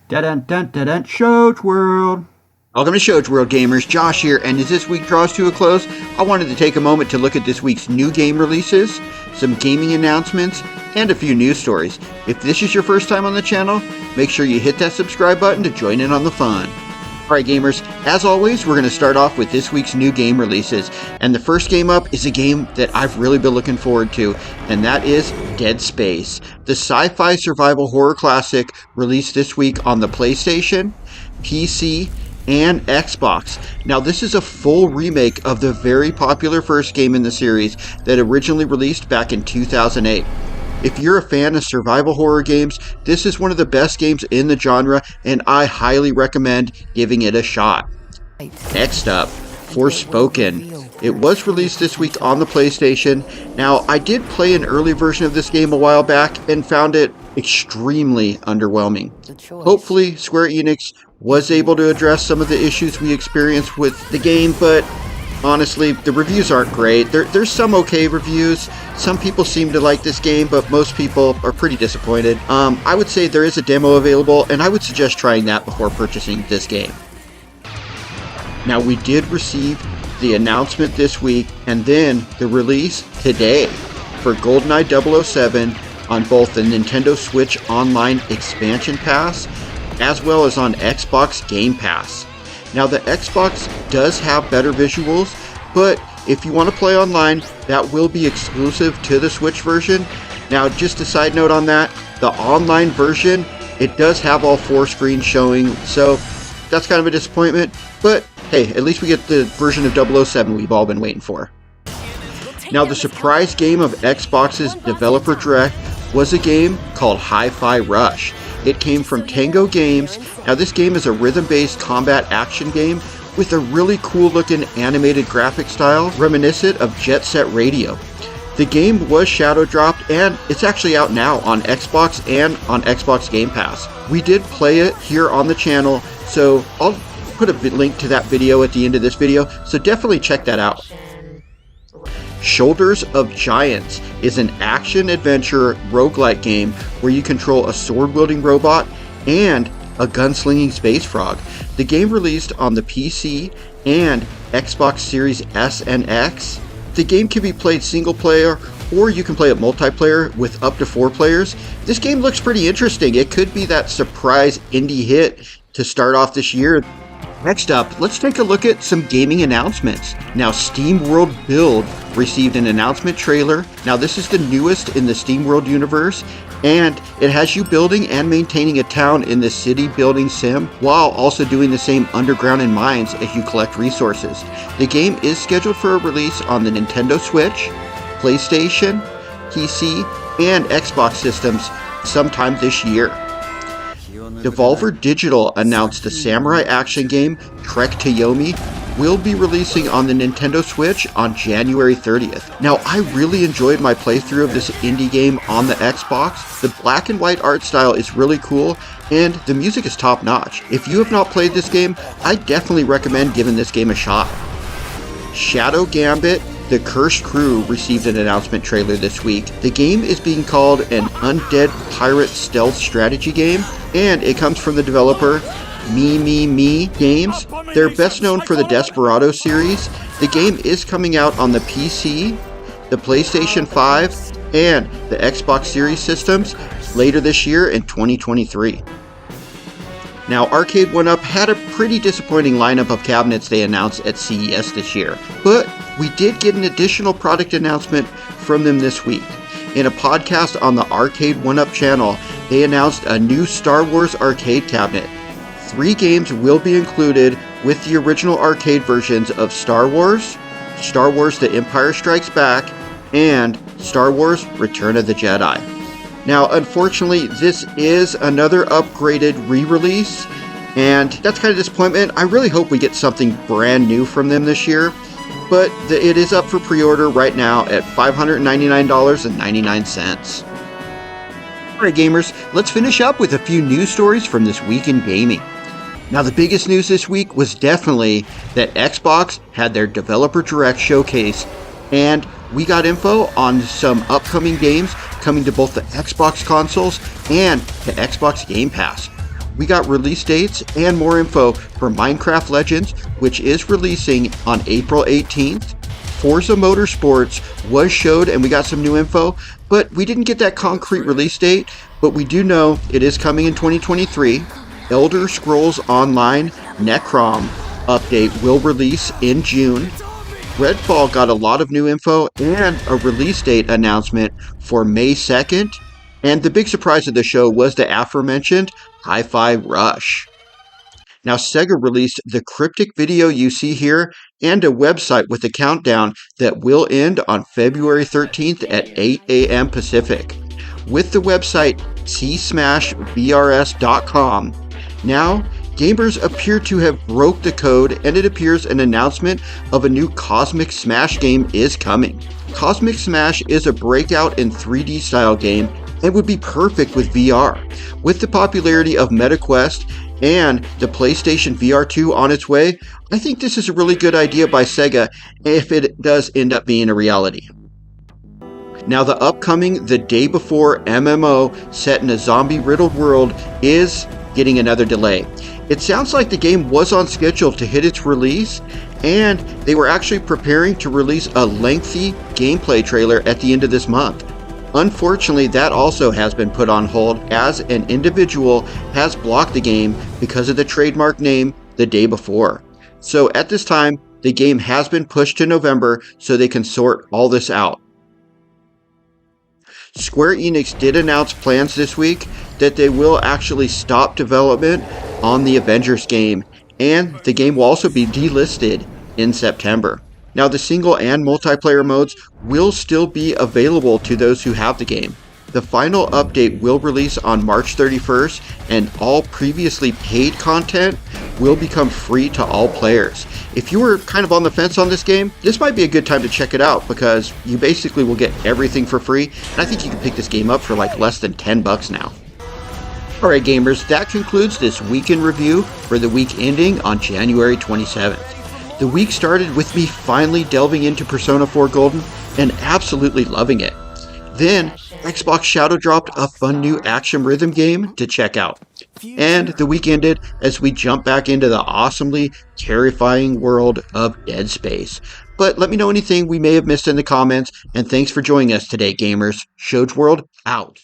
Dun-dun-dun-dun-dun, Shoach World. Welcome to Shoach World, gamers. Josh here, and as this week draws to a close, I wanted to take a moment to look at this week's new game releases, some gaming announcements, and a few news stories. If this is your first time on the channel, make sure you hit that subscribe button to join in on the fun. Alright gamers, as always, we're going to start off with this week's new game releases, and the first game up is a game that I've really been looking forward to, and that is Dead Space, the sci-fi survival horror classic released this week on the PlayStation, PC, and Xbox. Now this is a full remake of the very popular first game in the series that originally released back in 2008. If you're a fan of survival horror games, this is one of the best games in the genre, and I highly recommend giving it a shot. Next up, Forspoken. It was released this week on the PlayStation. Now, I did play an early version of this game a while back and found it extremely underwhelming. Hopefully, Square Enix was able to address some of the issues we experienced with the game, but honestly, the reviews aren't great. There's some okay reviews. Some people seem to like this game, but most people are pretty disappointed. I would say there is a demo available, and I would suggest trying that before purchasing this game. Now, we did receive the announcement this week, and then the release today for GoldenEye 007 on both the Nintendo Switch Online Expansion Pass, as well as on Xbox Game Pass. Now the Xbox does have better visuals, but if you want to play online, that will be exclusive to the Switch version. Now just a side note on that, the online version, it does have all 4 screens showing, so that's kind of a disappointment, but hey, at least we get the version of 007 we've all been waiting for. Now the surprise game of Xbox's Developer Direct was a game called Hi-Fi Rush. It came from Tango Games. Now this game is a rhythm-based combat action game with a really cool looking animated graphic style reminiscent of Jet Set Radio. The game was shadow dropped and it's actually out now on Xbox and on Xbox Game Pass. We did play it here on the channel, so I'll put a link to that video at the end of this video, so definitely check that out. Shoulders of Giants is an action-adventure roguelike game where you control a sword-wielding robot and a gunslinging space frog. The game released on the PC and Xbox Series S and X. The game can be played single-player, or you can play it multiplayer with up to 4 players. This game looks pretty interesting. It could be that surprise indie hit to start off this year. Next up, let's take a look at some gaming announcements. Now, SteamWorld Build received an announcement trailer. Now, this is the newest in the SteamWorld universe, and it has you building and maintaining a town in the city building sim, while also doing the same underground and mines as you collect resources. The game is scheduled for a release on the Nintendo Switch, PlayStation, PC, and Xbox systems sometime this year. Devolver Digital announced the samurai action game Trek to Yomi will be releasing on the Nintendo Switch on January 30th. Now, I really enjoyed my playthrough of this indie game on the Xbox. The black and white art style is really cool, and the music is top notch. If you have not played this game, I definitely recommend giving this game a shot. Shadow Gambit: The Cursed Crew received an announcement trailer this week. The game is being called an undead pirate stealth strategy game, and it comes from the developer Me Games. They're best known for the Desperado series. The game is coming out on the PC, the PlayStation 5, and the Xbox Series systems later this year in 2023. Now, Arcade 1UP had a pretty disappointing lineup of cabinets they announced at CES this year, but we did get an additional product announcement from them this week. In a podcast on the Arcade 1UP channel, they announced a new Star Wars arcade cabinet. 3 games will be included with the original arcade versions of Star Wars The Empire Strikes Back, and Star Wars Return of the Jedi. Now, unfortunately, this is another upgraded re-release, and that's kind of disappointment. I really hope we get something brand new from them this year, but it is up for pre-order right now at $599.99. Alright gamers, let's finish up with a few news stories from this week in gaming. Now the biggest news this week was definitely that Xbox had their Developer Direct showcase, and we got info on some upcoming games coming to both the Xbox consoles and the Xbox Game Pass. we got release dates and more info for Minecraft Legends, which is releasing on April 18th. Forza Motorsports was showed and we got some new info, but we didn't get that concrete release date, but we do know it is coming in 2023. Elder Scrolls Online Necrom update will release in June. Redfall got a lot of new info and a release date announcement for May 2nd. And the big surprise of the show was the aforementioned Hi-Fi Rush. Now, Sega released the cryptic video you see here and a website with a countdown that will end on February 13th at 8 a.m. Pacific. With the website csmashvrs.com, now gamers appear to have broke the code, and it appears an announcement of a new Cosmic Smash game is coming. Cosmic Smash is a breakout in 3D style game and would be perfect with VR. With the popularity of MetaQuest and the PlayStation VR 2 on its way, I think this is a really good idea by Sega if it does end up being a reality. Now, the upcoming The Day Before MMO set in a zombie-riddled world is getting another delay. It sounds like the game was on schedule to hit its release, and they were actually preparing to release a lengthy gameplay trailer at the end of this month. Unfortunately, that also has been put on hold as an individual has blocked the game because of the trademark name The Day Before. So at this time, the game has been pushed to November so they can sort all this out. Square Enix did announce plans this week that they will actually stop development on the Avengers game, and the game will also be delisted in September. Now, the single and multiplayer modes will still be available to those who have the game. The final update will release on March 31st, and all previously paid content will become free to all players. If you were kind of on the fence on this game, this might be a good time to check it out because you basically will get everything for free, and I think you can pick this game up for like less than $10 now. Alright gamers, that concludes this week in review for the week ending on January 27th. The week started with me finally delving into Persona 4 Golden and absolutely loving it. Then, Xbox Shadow dropped a fun new action rhythm game to check out. And the week ended as we jump back into the awesomely terrifying world of Dead Space. But let me know anything we may have missed in the comments, and thanks for joining us today, gamers. Shoge World, out.